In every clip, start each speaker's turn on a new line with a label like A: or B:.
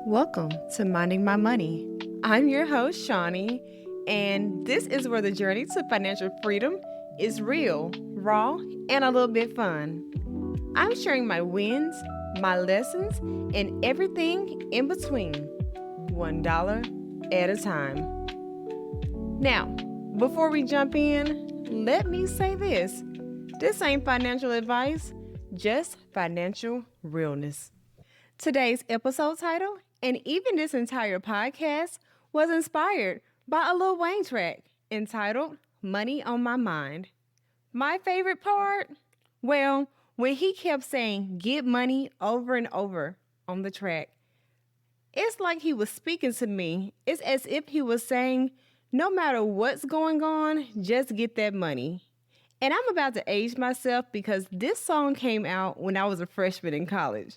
A: Welcome to Minding My Money. I'm your host, Shawnee, and this is where the journey to financial freedom is real, raw, and a little bit fun. I'm sharing my wins, my lessons, and everything in between, $1 at a time. Now, before we jump in, let me say this. This ain't financial advice, just financial realness. Today's episode title, and even this entire podcast, was inspired by a Lil Wayne track entitled Money on My Mind. My favorite part? Well, when he kept saying get money over and over on the track. It's like he was speaking to me. It's as if he was saying, no matter what's going on, just get that money. And I'm about to age myself because this song came out when I was a freshman in college.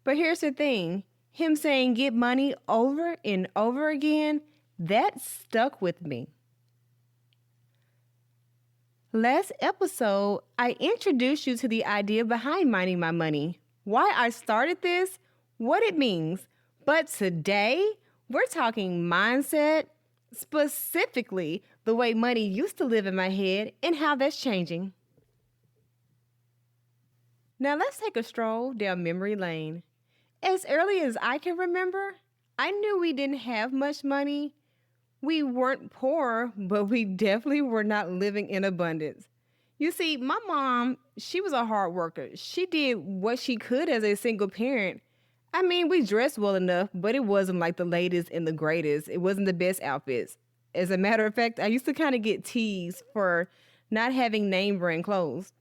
A: But here's the thing, him saying get money over and over again, that stuck with me. Last episode, I introduced you to the idea behind minding my money, why I started this, what it means. But today, we're talking mindset, specifically the way money used to live in my head and how that's changing. Now let's take a stroll down memory lane. As early as I can remember, I knew we didn't have much money. We weren't poor, but we definitely were not living in abundance. You see, my mom, she was a hard worker. She did what she could as a single parent. I mean, we dressed well enough, but it wasn't like the latest and the greatest. It wasn't the best outfits. As a matter of fact, I used to kind of get teased for not having name brand clothes.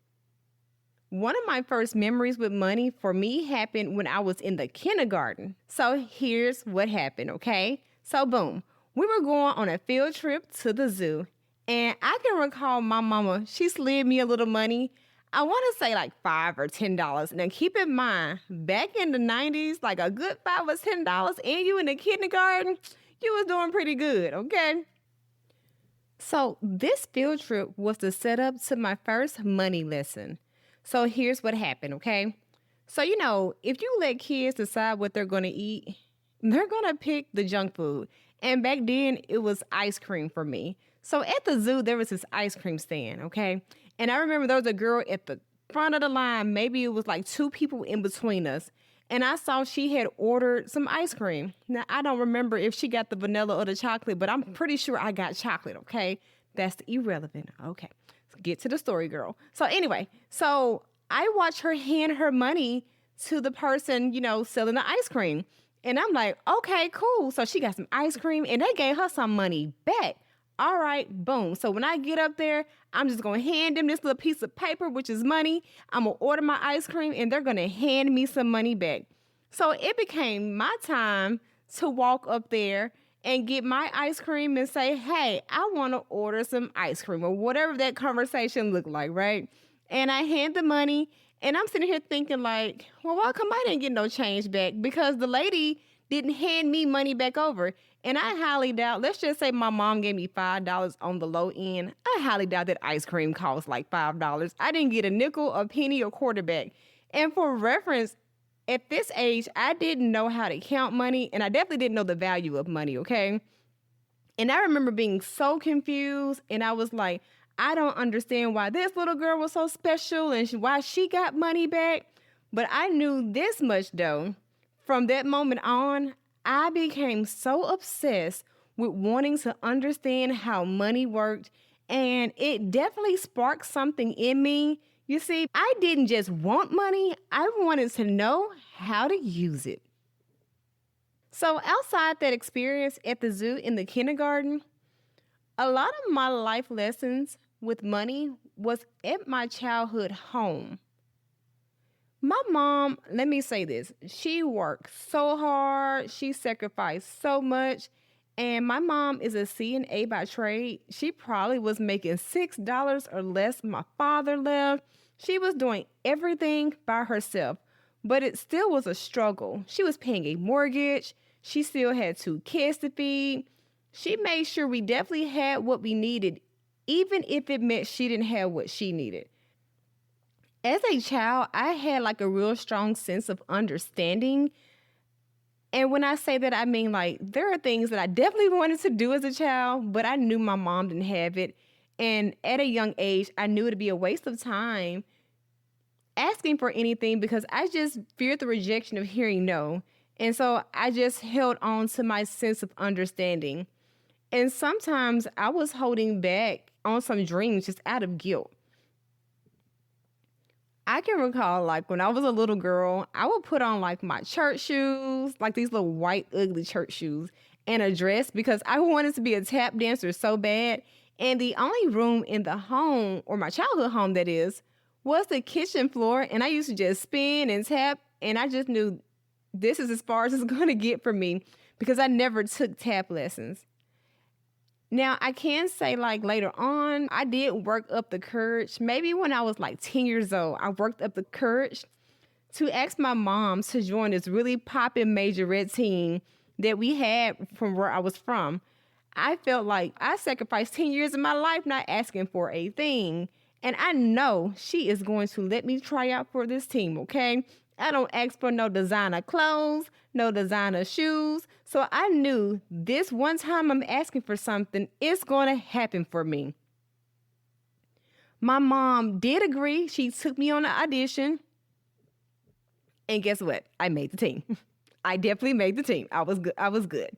A: One of my first memories with money for me happened when I was in the kindergarten. So here's what happened, okay? So boom, we were going on a field trip to the zoo. And I can recall my mama, she slid me a little money. I want to say like $5 or $10. Now keep in mind, back in the 90s, like a good $5 or $10 and you in the kindergarten, you was doing pretty good, okay? So this field trip was the setup to my first money lesson. So here's what happened, okay? So, if you let kids decide what they're going to eat, they're going to pick the junk food. And back then, it was ice cream for me. So at the zoo, there was this ice cream stand, okay? And I remember there was a girl at the front of the line. Maybe it was like two people in between us. And I saw she had ordered some ice cream. Now, I don't remember if she got the vanilla or the chocolate, but I'm pretty sure I got chocolate, okay? That's irrelevant, okay? Get to the story, girl. So anyway, I watched her hand her money to the person, selling the ice cream. And I'm like, okay, cool. So she got some ice cream and they gave her some money back. All right, boom. So when I get up there, I'm just going to hand them this little piece of paper, which is money. I'm going to order my ice cream and they're going to hand me some money back. So it became my time to walk up there and get my ice cream and say, hey, I want to order some ice cream or whatever that conversation looked like, right? And I hand the money and I'm sitting here thinking like, well, how come I didn't get no change back? Because the lady didn't hand me money back over. And I highly doubt, let's just say my mom gave me $5 on the low end. I highly doubt that ice cream cost like $5. I didn't get a nickel, a penny, or quarter back. And for reference, at this age, I didn't know how to count money, and I definitely didn't know the value of money, okay? And I remember being so confused, and I was like, I don't understand why this little girl was so special and why she got money back. But I knew this much, though. From that moment on, I became so obsessed with wanting to understand how money worked, and it definitely sparked something in me. You see, I didn't just want money, I wanted to know how to use it. So outside that experience at the zoo in the kindergarten, a lot of my life lessons with money was at my childhood home. My mom, let me say this, she worked so hard, she sacrificed so much, and my mom is a CNA by trade. She probably was making $6 or less. My father left. She was doing everything by herself, but it still was a struggle. She was paying a mortgage. She still had 2 kids to feed. She made sure we definitely had what we needed, even if it meant she didn't have what she needed. As a child, I had like a real strong sense of understanding And when I say that, I mean, like, there are things that I definitely wanted to do as a child, but I knew my mom didn't have it. And at a young age, I knew it'd be a waste of time asking for anything because I just feared the rejection of hearing no. And so I just held on to my sense of understanding. And sometimes I was holding back on some dreams just out of guilt. I can recall, like, when I was a little girl, I would put on, like, my church shoes, like these little white, ugly church shoes, and a dress because I wanted to be a tap dancer so bad. And the only room in the home, or my childhood home, that is, was the kitchen floor. And I used to just spin and tap. And I just knew this is as far as it's going to get for me because I never took tap lessons. Now, I can say, like, later on, I did work up the courage. Maybe when I was like 10 years old, I worked up the courage to ask my mom to join this really poppin' majorette team that we had from where I was from. I felt like I sacrificed 10 years of my life not asking for a thing. And I know she is going to let me try out for this team, okay? I don't ask for no designer clothes, no designer shoes. So I knew this one time I'm asking for something, it's going to happen for me. My mom did agree. She took me on the audition. And guess what? I made the team. I definitely made the team. I was good. I was good.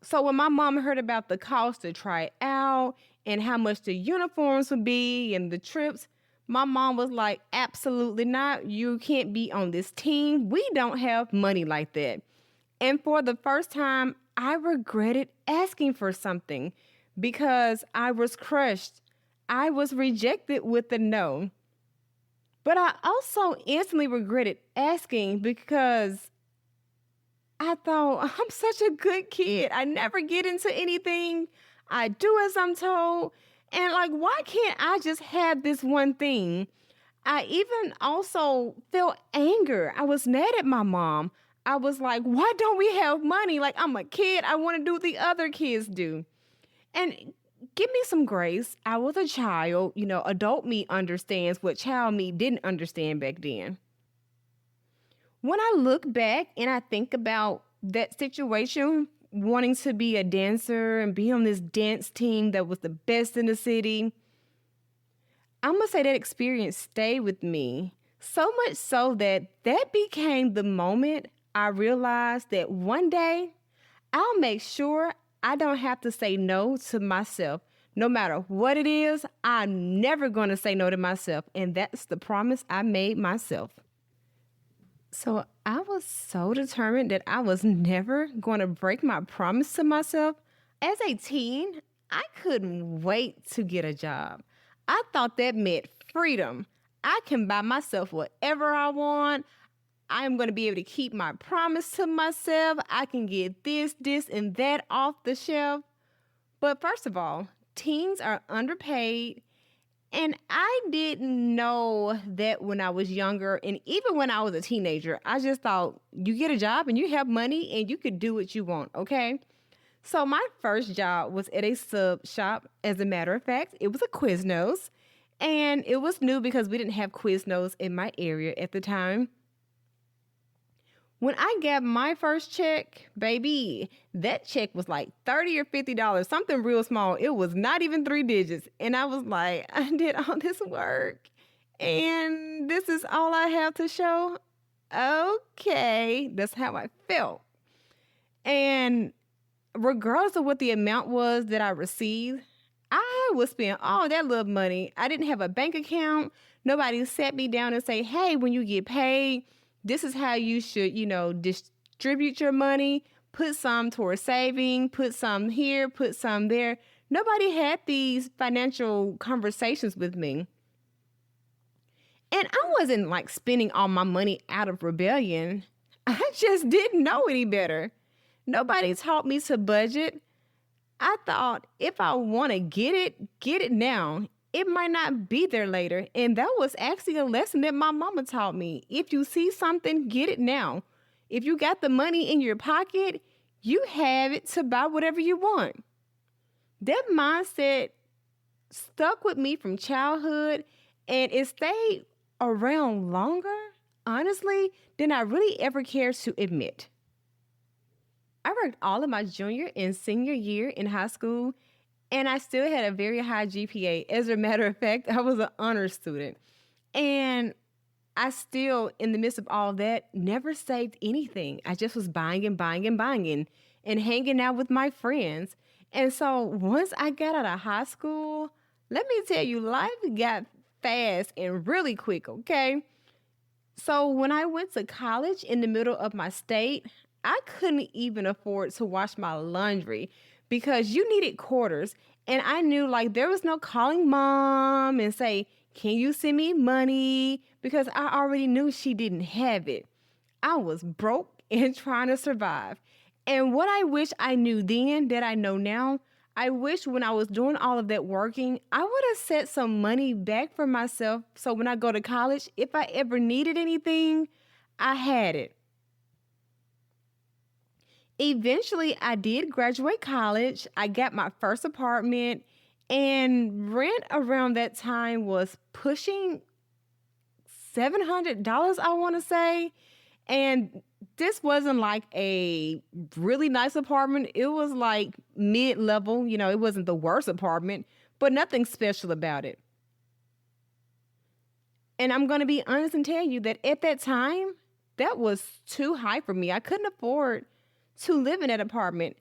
A: So when my mom heard about the cost to try it out and how much the uniforms would be and the trips, my mom was like, absolutely not. You can't be on this team. We don't have money like that. And for the first time, I regretted asking for something because I was crushed. I was rejected with a no. But I also instantly regretted asking because I thought, I'm such a good kid. I never get into anything. I do as I'm told. And like, why can't I just have this one thing? I even also felt anger. I was mad at my mom. I was like, why don't we have money? Like, I'm a kid. I want to do what the other kids do. And give me some grace. I was a child. Adult me understands what child me didn't understand back then. When I look back and I think about that situation, wanting to be a dancer and be on this dance team that was the best in the city, I'm going to say that experience stayed with me so much so that became the moment I realized that one day I'll make sure I don't have to say no to myself. No matter what it is, I'm never going to say no to myself. And that's the promise I made myself. So I was so determined that I was never going to break my promise to myself. As a teen, I couldn't wait to get a job. I thought that meant freedom. I can buy myself whatever I want. I am going to be able to keep my promise to myself. I can get this, and that off the shelf. But first of all, teens are underpaid. And I didn't know that when I was younger, and even when I was a teenager. I just thought you get a job and you have money and you could do what you want, okay? So my first job was at a sub shop. As a matter of fact, it was a Quiznos. And it was new because we didn't have Quiznos in my area at the time. When I got my first check, baby, that check was like $30 or $50, something real small. It was not even 3 digits. And I was like, I did all this work and this is all I have to show. Okay, that's how I felt. And regardless of what the amount was that I received, I would spend all that little money. I didn't have a bank account. Nobody sat me down and say, hey, when you get paid, this is how you should, distribute your money, put some towards saving, put some here, put some there. Nobody had these financial conversations with me. And I wasn't like spending all my money out of rebellion. I just didn't know any better. Nobody taught me to budget. I thought if I want to get it now. It might not be there later. And that was actually a lesson that my mama taught me. If you see something, get it now. If you got the money in your pocket, you have it to buy whatever you want. That mindset stuck with me from childhood, and it stayed around longer, honestly, than I really ever cared to admit. I worked all of my junior and senior year in high school, and I still had a very high GPA. As a matter of fact, I was an honor student. And I still, in the midst of all that, never saved anything. I just was buying and buying and buying and hanging out with my friends. And so once I got out of high school, let me tell you, life got fast and really quick, okay? So when I went to college in the middle of my state, I couldn't even afford to wash my laundry because you needed quarters. And I knew like there was no calling mom and say, can you send me money? Because I already knew she didn't have it. I was broke and trying to survive. And what I wish I knew then that I know now, I wish when I was doing all of that working, I would have set some money back for myself so when I go to college, if I ever needed anything, I had it. Eventually, I did graduate college. I got my first apartment, and rent around that time was pushing $700, I want to say. And this wasn't like a really nice apartment. It was like mid level. It wasn't the worst apartment, but nothing special about it. And I'm going to be honest and tell you that at that time, that was too high for me. I couldn't afford to live in that apartment.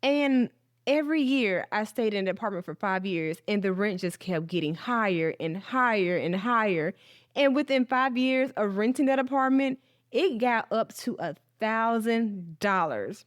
A: And every year I stayed in the apartment for 5 years and the rent just kept getting higher and higher and higher. And within 5 years of renting that apartment, it got up to $1,000.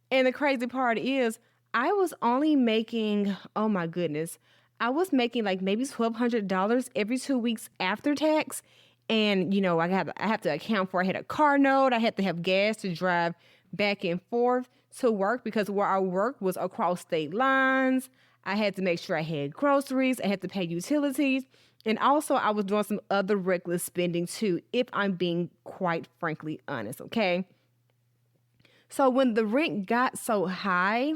A: And the crazy part is I was only making, oh my goodness, I was making like maybe $1,200 every 2 weeks after tax. And I have to account for, I had a car note, I had to have gas to drive back and forth to work because where I worked was across state lines. I had to make sure I had groceries, I had to pay utilities, and also I was doing some other reckless spending too, if I'm being quite frankly honest, okay? So when the rent got so high,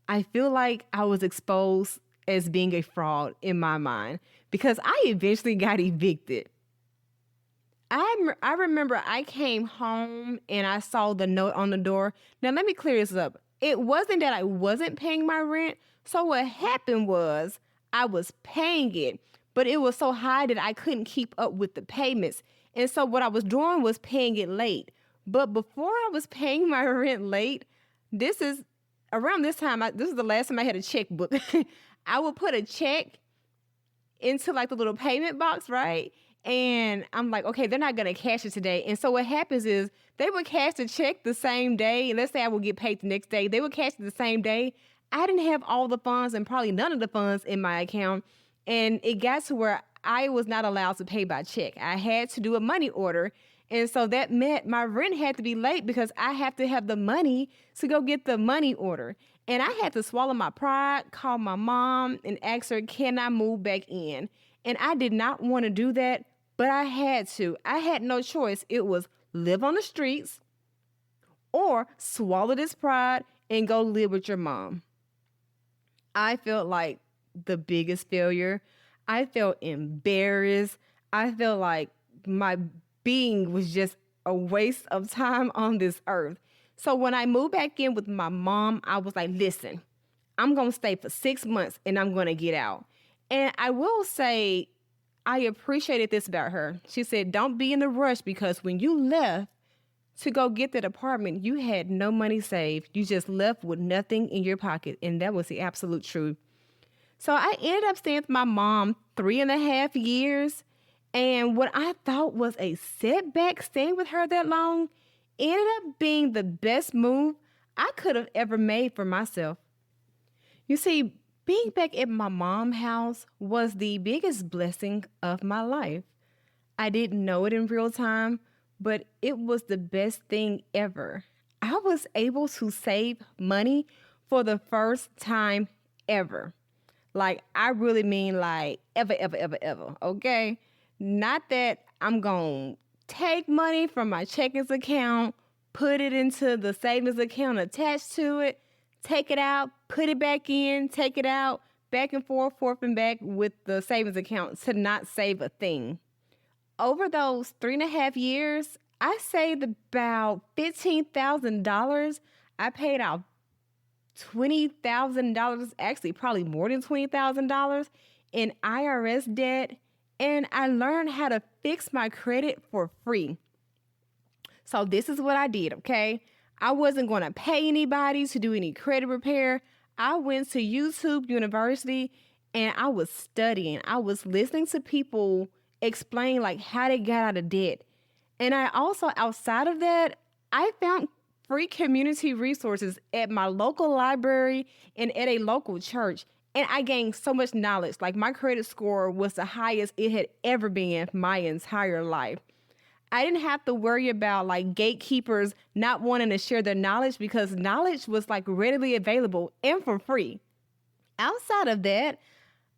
A: I feel like I was exposed as being a fraud in my mind because I eventually got evicted. I remember I came home and I saw the note on the door. Now, let me clear this up. It wasn't that I wasn't paying my rent. So, what happened was I was paying it, but it was so high that I couldn't keep up with the payments. And so, what I was doing was paying it late. But before I was paying my rent late, this is around this time, this is the last time I had a checkbook. I would put a check into like the little payment box, right? And I'm like, okay, they're not going to cash it today. And so what happens is they would cash the check the same day. And let's say I would get paid the next day. They would cash it the same day. I didn't have all the funds and probably none of the funds in my account. And it got to where I was not allowed to pay by check. I had to do a money order. And so that meant my rent had to be late because I have to have the money to go get the money order. And I had to swallow my pride, call my mom, and ask her, can I move back in? And I did not want to do that, but I had to. I had no choice. It was live on the streets or swallow this pride and go live with your mom. I felt like the biggest failure. I felt embarrassed. I felt like my being was just a waste of time on this earth. So when I moved back in with my mom, I was like, listen, I'm going to stay for 6 months and I'm going to get out. And I will say, I appreciated this about her. She said, don't be in a rush because when you left to go get that apartment, you had no money saved. You just left with nothing in your pocket. And that was the absolute truth. So I ended up staying with my mom 3.5 years. And what I thought was a setback staying with her that long ended up being the best move I could have ever made for myself. You see, being back at my mom's house was the biggest blessing of my life. I didn't know it in real time, but it was the best thing ever. I was able to save money for the first time ever. Like, I really mean like ever, ever, ever, ever, okay? Not that I'm going to take money from my checkings account, put it into the savings account attached to it, take it out, put it back in, take it out, back and forth and back with the savings account to not save a thing. Over those 3.5 years, I saved about $15,000. I paid out $20,000, actually probably more than $20,000 in IRS debt, and I learned how to fix my credit for free. So this is what I did, okay? I wasn't going to pay anybody to do any credit repair. I went to YouTube University and I was studying. I was listening to people explain like how they got out of debt. And I also, outside of that, I found free community resources at my local library and at a local church. And I gained so much knowledge. Like my credit score was the highest it had ever been my entire life. I didn't have to worry about like gatekeepers not wanting to share their knowledge because knowledge was like readily available and for free. Outside of that,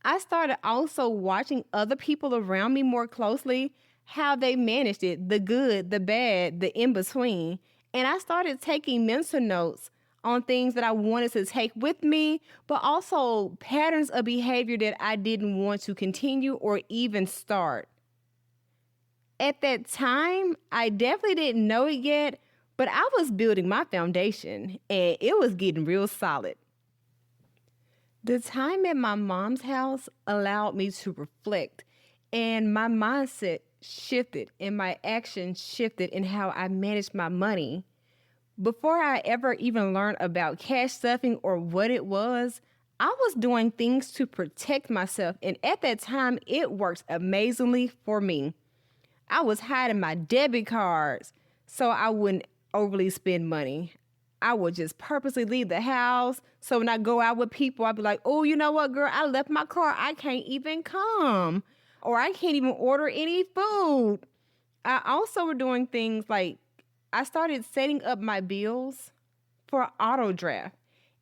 A: I started also watching other people around me more closely, how they managed it, the good, the bad, the in between. And I started taking mental notes on things that I wanted to take with me, but also patterns of behavior that I didn't want to continue or even start. At that time, I definitely didn't know it yet, but I was building my foundation and it was getting real solid. The time at my mom's house allowed me to reflect, and my mindset shifted and my actions shifted in how I managed my money. Before I ever even learned about cash stuffing or what it was, I was doing things to protect myself, and at that time, it worked amazingly for me. I was hiding my debit cards so I wouldn't overly spend money. I would just purposely leave the house. So when I go out with people, I'd be like, oh, you know what, girl? I left my car. I can't even come. Or I can't even order any food. I also were doing things like I started setting up my bills for auto draft.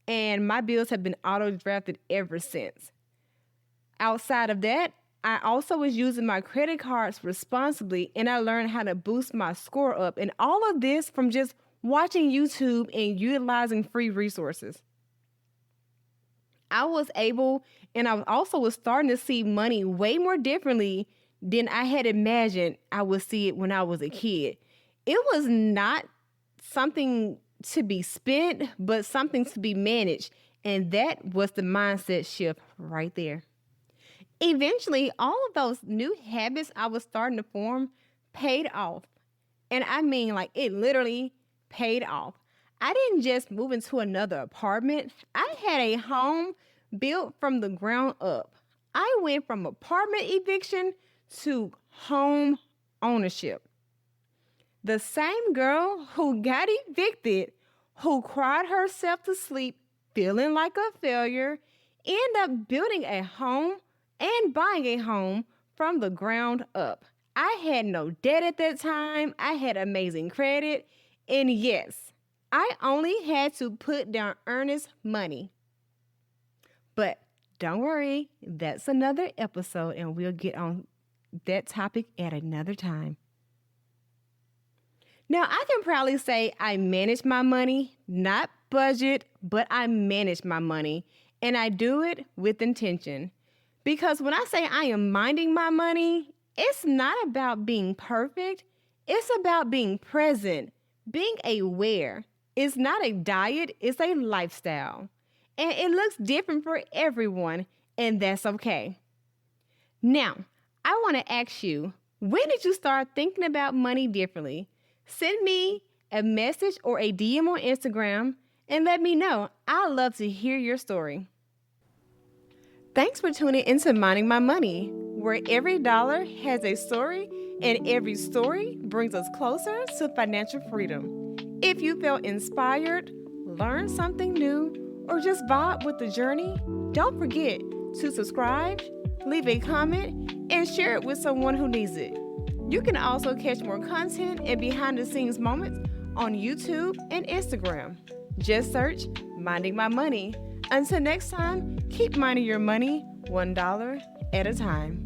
A: And my bills have been auto drafted ever since. Outside of that, I also was using my credit cards responsibly, and I learned how to boost my score up. And all of this from just watching YouTube and utilizing free resources. I was able, and I also was starting to see money way more differently than I had imagined I would see it when I was a kid. It was not something to be spent, but something to be managed. And that was the mindset shift right there. Eventually, all of those new habits I was starting to form paid off. And I mean, like, it literally paid off. I didn't just move into another apartment. I had a home built from the ground up. I went from apartment eviction to home ownership. The same girl who got evicted, who cried herself to sleep, feeling like a failure, ended up building a home and buying a home from the ground up. I had no debt at that time. I had amazing credit. And yes, I only had to put down earnest money. But don't worry, that's another episode and we'll get on that topic at another time. Now, I can proudly say I manage my money, not budget, but I manage my money. And I do it with intention. Because when I say I am minding my money, it's not about being perfect. It's about being present, being aware. It's not a diet, it's a lifestyle. And it looks different for everyone, and that's okay. Now, I want to ask you, when did you start thinking about money differently? Send me a message or a DM on Instagram and let me know. I'd love to hear your story. Thanks for tuning into Minding My Money, where every dollar has a story and every story brings us closer to financial freedom. If you felt inspired, learned something new, or just vibe with the journey, don't forget to subscribe, leave a comment, and share it with someone who needs it. You can also catch more content and behind-the-scenes moments on YouTube and Instagram. Just search Minding My Money. Until next time, keep minding your money $1 at a time.